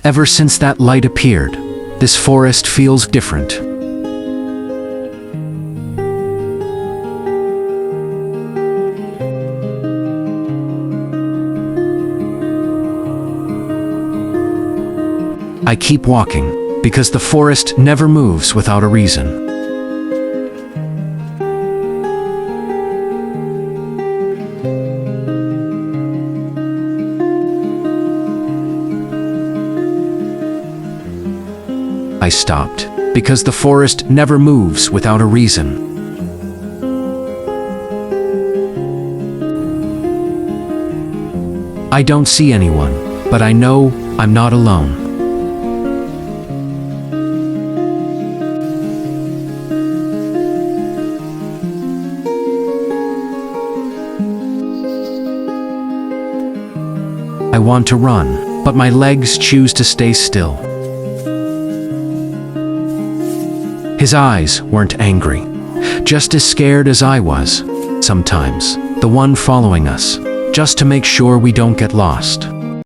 Ever since that light appeared, this forest feels different. I keep walking, because the forest never moves without a reason. I stopped, because the forest never moves without a reason. I don't see anyone, but I know I'm not alone. I want to run, but my legs choose to stay still. His eyes weren't angry, just as scared as I was. Sometimes, the one following us, just to make sure we don't get lost.